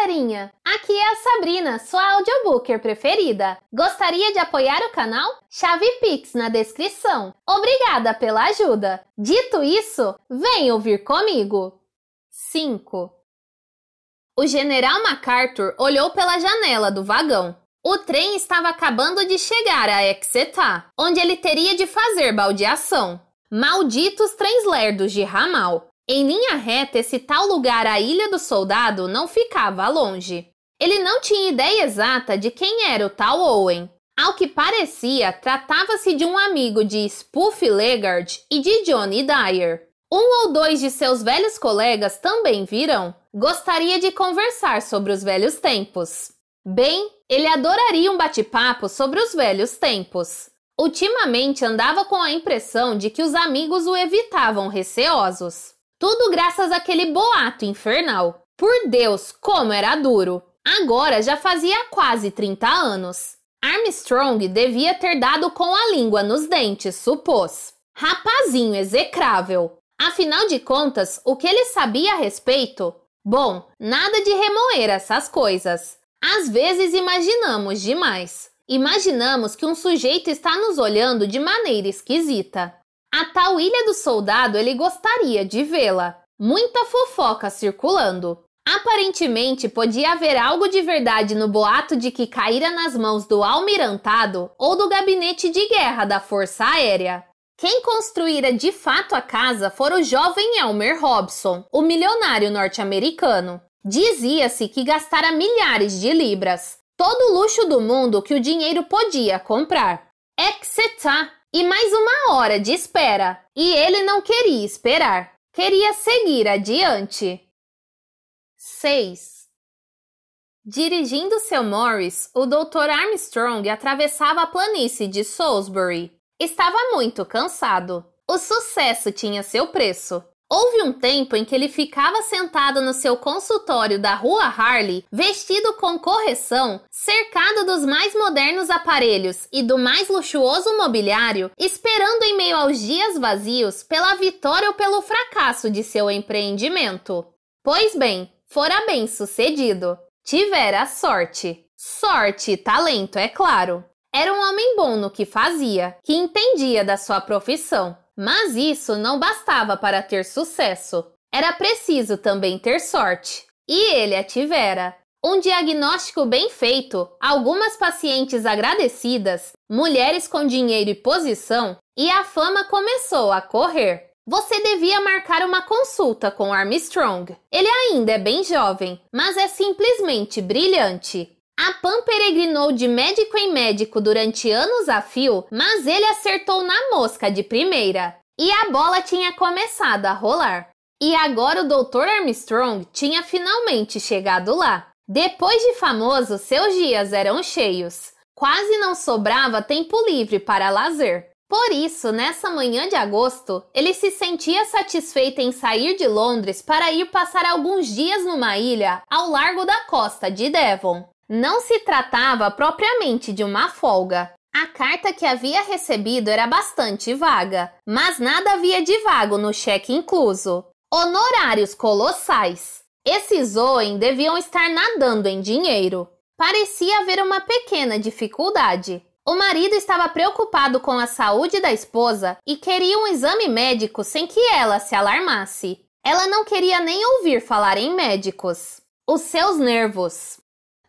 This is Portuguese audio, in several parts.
galerinha! Aqui é a Sabrina, sua audiobooker preferida. Gostaria de apoiar o canal? Chave Pix na descrição. Obrigada pela ajuda. Dito isso, vem ouvir comigo. 5. O general MacArthur olhou pela janela do vagão. O trem estava acabando de chegar a Exeter, onde ele teria de fazer baldeação. Malditos trens lerdos de ramal! Em linha reta, esse tal lugar, a Ilha do Soldado, não ficava longe. Ele não tinha ideia exata de quem era o tal Owen. Ao que parecia, tratava-se de um amigo de Spuffy Leggard e de Johnny Dyer. Um ou dois de seus velhos colegas também virão. Gostaria de conversar sobre os velhos tempos. Bem, ele adoraria um bate-papo sobre os velhos tempos. Ultimamente andava com a impressão de que os amigos o evitavam receosos. Tudo graças àquele boato infernal. Por Deus, como era duro! Agora já fazia quase 30 anos. Armstrong devia ter dado com a língua nos dentes, supôs. Rapazinho execrável! Afinal de contas, o que ele sabia a respeito? Bom, nada de remoer essas coisas. Às vezes imaginamos demais. Imaginamos que um sujeito está nos olhando de maneira esquisita. A tal Ilha do Soldado ele gostaria de vê-la. Muita fofoca circulando. Aparentemente podia haver algo de verdade no boato de que caíra nas mãos do almirantado ou do gabinete de guerra da Força Aérea. Quem construíra de fato a casa fora o jovem Elmer Hobson, o milionário norte-americano. Dizia-se que gastara milhares de libras, todo o luxo do mundo que o dinheiro podia comprar. Exeter! E mais uma hora de espera. E ele não queria esperar. Queria seguir adiante. 6. Dirigindo seu Morris, o Dr. Armstrong atravessava a planície de Salisbury. Estava muito cansado. O sucesso tinha seu preço. Houve um tempo em que ele ficava sentado no seu consultório da Rua Harley, vestido com correção, cercado dos mais modernos aparelhos e do mais luxuoso mobiliário, esperando em meio aos dias vazios pela vitória ou pelo fracasso de seu empreendimento. Pois bem, fora bem sucedido. Tivera sorte. Sorte e talento, é claro. Era um homem bom no que fazia, que entendia da sua profissão. Mas isso não bastava para ter sucesso. Era preciso também ter sorte. E ele a tivera. Um diagnóstico bem feito, algumas pacientes agradecidas, mulheres com dinheiro e posição, e a fama começou a correr. Você devia marcar uma consulta com Armstrong. Ele ainda é bem jovem, mas é simplesmente brilhante. A Pam peregrinou de médico em médico durante anos a fio, mas ele acertou na mosca de primeira. E a bola tinha começado a rolar. E agora o Dr. Armstrong tinha finalmente chegado lá. Depois de famoso, seus dias eram cheios. Quase não sobrava tempo livre para lazer. Por isso, nessa manhã de agosto, ele se sentia satisfeito em sair de Londres para ir passar alguns dias numa ilha ao largo da costa de Devon. Não se tratava propriamente de uma folga. A carta que havia recebido era bastante vaga, mas nada havia de vago no cheque incluso. Honorários colossais. Esses Owen deviam estar nadando em dinheiro. Parecia haver uma pequena dificuldade. O marido estava preocupado com a saúde da esposa e queria um exame médico sem que ela se alarmasse. Ela não queria nem ouvir falar em médicos. Os seus nervos.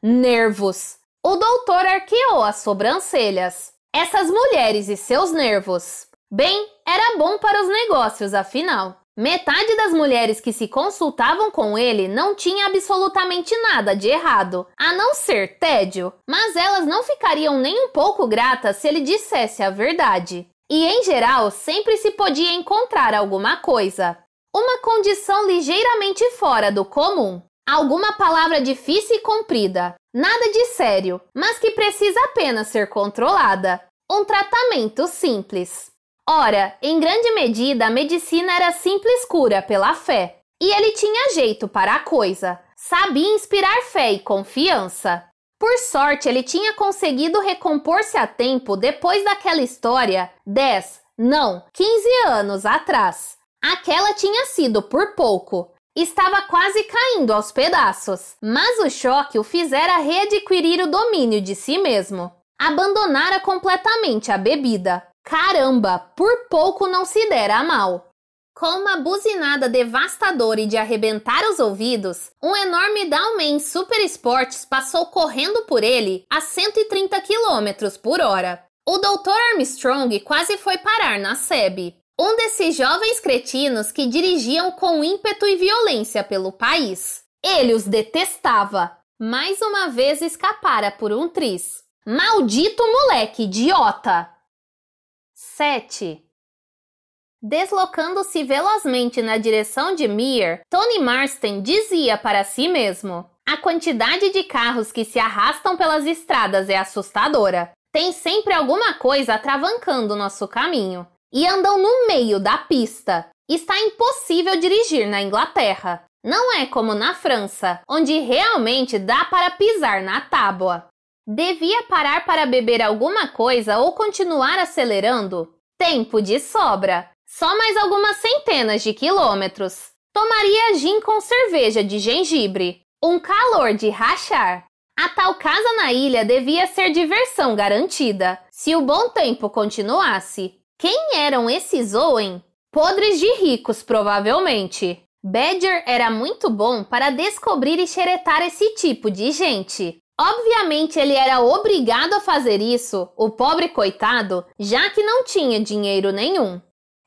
Nervos. O doutor arqueou as sobrancelhas. Essas mulheres e seus nervos. Bem, era bom para os negócios, afinal. Metade das mulheres que se consultavam com ele não tinha absolutamente nada de errado, a não ser tédio. Mas elas não ficariam nem um pouco gratas se ele dissesse a verdade. E, em geral, sempre se podia encontrar alguma coisa. Uma condição ligeiramente fora do comum. Alguma palavra difícil e comprida. Nada de sério, mas que precisa apenas ser controlada. Um tratamento simples. Ora, em grande medida, a medicina era simples cura pela fé. E ele tinha jeito para a coisa. Sabia inspirar fé e confiança. Por sorte, ele tinha conseguido recompor-se a tempo depois daquela história 10, não, 15 anos atrás. Aquela tinha sido por pouco. Estava quase caindo aos pedaços, mas o choque o fizera readquirir o domínio de si mesmo. Abandonara completamente a bebida. Caramba, por pouco não se dera mal. Com uma buzinada devastadora e de arrebentar os ouvidos, um enorme Dalman Super Sports passou correndo por ele a 130 km por hora. O Dr. Armstrong quase foi parar na SEB, um desses jovens cretinos que dirigiam com ímpeto e violência pelo país. Ele os detestava. Mais uma vez escapara por um triz. Maldito moleque idiota! 7. Deslocando-se velozmente na direção de Meir, Tony Marston dizia para si mesmo: a quantidade de carros que se arrastam pelas estradas é assustadora. Tem sempre alguma coisa atravancando nosso caminho. E andam no meio da pista. Está impossível dirigir na Inglaterra. Não é como na França, onde realmente dá para pisar na tábua. Devia parar para beber alguma coisa ou continuar acelerando? Tempo de sobra. Só mais algumas centenas de quilômetros. Tomaria gin com cerveja de gengibre. Um calor de rachar. A tal casa na ilha devia ser diversão garantida, se o bom tempo continuasse. Quem eram esses Owen? Podres de ricos, provavelmente. Badger era muito bom para descobrir e xeretar esse tipo de gente. Obviamente ele era obrigado a fazer isso, o pobre coitado, já que não tinha dinheiro nenhum.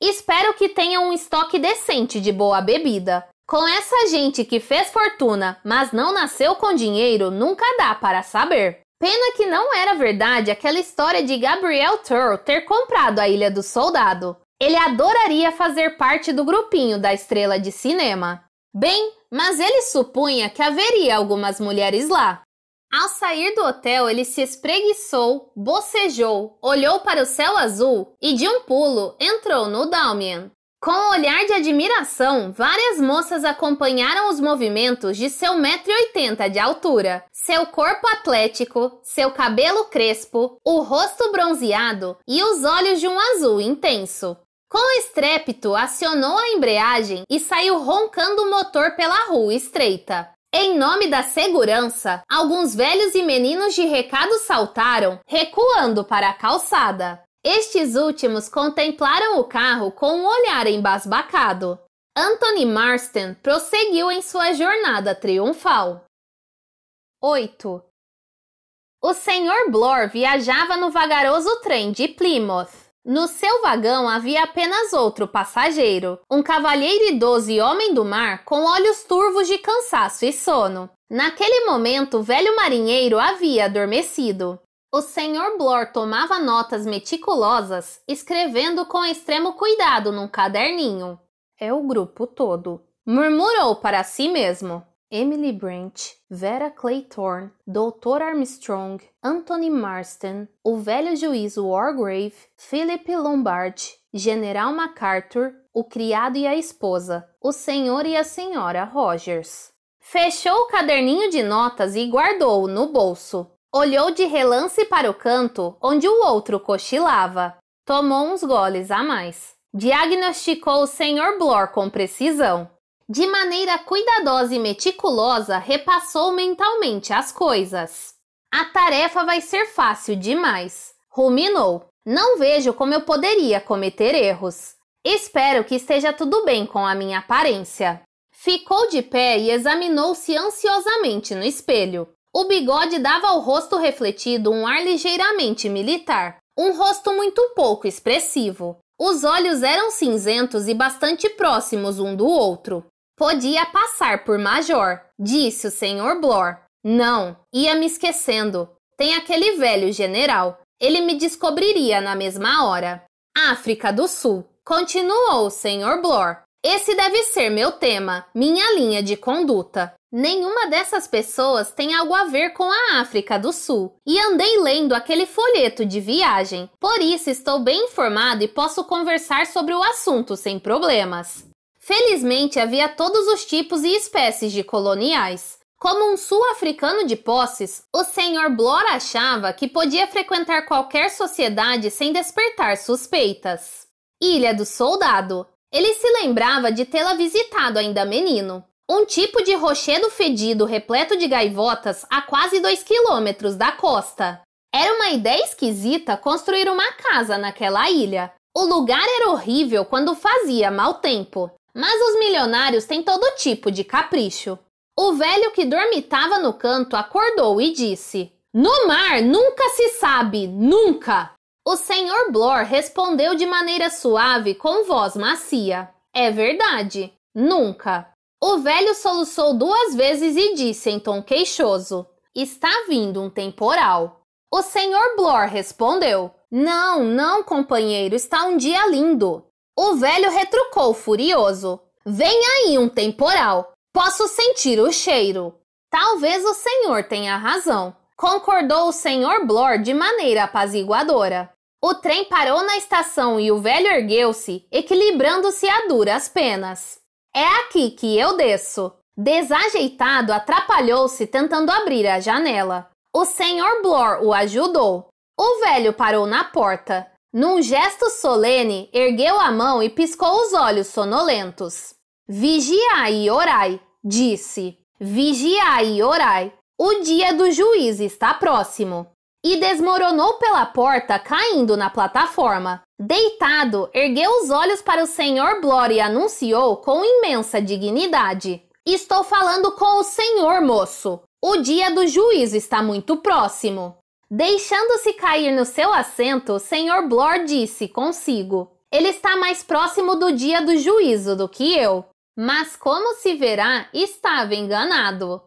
Espero que tenha um estoque decente de boa bebida. Com essa gente que fez fortuna, mas não nasceu com dinheiro, nunca dá para saber. Pena que não era verdade aquela história de Gabriel Turr ter comprado a Ilha do Soldado. Ele adoraria fazer parte do grupinho da estrela de cinema. Bem, mas ele supunha que haveria algumas mulheres lá. Ao sair do hotel, ele se espreguiçou, bocejou, olhou para o céu azul e, de um pulo, entrou no Dalman. Com um olhar de admiração, várias moças acompanharam os movimentos de seu 1,80 m de altura, seu corpo atlético, seu cabelo crespo, o rosto bronzeado e os olhos de um azul intenso. Com estrépito, acionou a embreagem e saiu roncando o motor pela rua estreita. Em nome da segurança, alguns velhos e meninos de recado saltaram, recuando para a calçada. Estes últimos contemplaram o carro com um olhar embasbacado. Anthony Marston prosseguiu em sua jornada triunfal. 8. O Sr. Bloor viajava no vagaroso trem de Plymouth. No seu vagão havia apenas outro passageiro, um cavalheiro idoso e homem do mar com olhos turvos de cansaço e sono. Naquele momento, o velho marinheiro havia adormecido. O Sr. Bloor tomava notas meticulosas, escrevendo com extremo cuidado num caderninho. É o grupo todo. Murmurou para si mesmo. Emily Brent, Vera Claythorne, Dr. Armstrong, Anthony Marston, o velho juiz Wargrave, Philip Lombard, General MacArthur, o criado e a esposa, o senhor e a senhora Rogers. Fechou o caderninho de notas e guardou-o no bolso. Olhou de relance para o canto, onde o outro cochilava. Tomou uns goles a mais. Diagnosticou o Sr. Bloor com precisão. De maneira cuidadosa e meticulosa, repassou mentalmente as coisas. A tarefa vai ser fácil demais. Ruminou. Não vejo como eu poderia cometer erros. Espero que esteja tudo bem com a minha aparência. Ficou de pé e examinou-se ansiosamente no espelho. O bigode dava ao rosto refletido um ar ligeiramente militar. Um rosto muito pouco expressivo. Os olhos eram cinzentos e bastante próximos um do outro. Podia passar por major, disse o Sr. Bloor. Não, ia me esquecendo. Tem aquele velho general. Ele me descobriria na mesma hora. África do Sul, continuou o Sr. Bloor. Esse deve ser meu tema, minha linha de conduta. Nenhuma dessas pessoas tem algo a ver com a África do Sul. E andei lendo aquele folheto de viagem. Por isso estou bem informado e posso conversar sobre o assunto sem problemas. Felizmente havia todos os tipos e espécies de coloniais. Como um sul-africano de posses, o Sr. Bloor achava que podia frequentar qualquer sociedade sem despertar suspeitas. Ilha do Soldado. Ele se lembrava de tê-la visitado ainda menino. um tipo de rochedo fedido repleto de gaivotas a quase 2 quilômetros da costa. Era uma ideia esquisita construir uma casa naquela ilha. O lugar era horrível quando fazia mau tempo, mas os milionários têm todo tipo de capricho. O velho que dormitava no canto acordou e disse: "No mar nunca se sabe, nunca!" O Sr. Blor respondeu de maneira suave com voz macia: "É verdade, nunca." O velho soluçou 2 vezes e disse em tom queixoso: "Está vindo um temporal." O Sr. Blor respondeu: "Não, não, companheiro, está um dia lindo." O velho retrucou furioso: "Vem aí um temporal. Posso sentir o cheiro." "Talvez o senhor tenha razão", concordou o Sr. Blor de maneira apaziguadora. O trem parou na estação e o velho ergueu-se, equilibrando-se a duras penas. "É aqui que eu desço." Desajeitado, atrapalhou-se tentando abrir a janela. O Sr. Blor o ajudou. O velho parou na porta. Num gesto solene, ergueu a mão e piscou os olhos sonolentos. "Vigiai e orai", disse. "Vigiai e orai. O dia do juízo está próximo." E desmoronou pela porta, caindo na plataforma. Deitado, ergueu os olhos para o Sr. Blor e anunciou com imensa dignidade: "Estou falando com o senhor, moço. O dia do juízo está muito próximo." Deixando-se cair no seu assento, o Sr. Blor disse consigo: "Ele está mais próximo do dia do juízo do que eu." Mas, como se verá, estava enganado.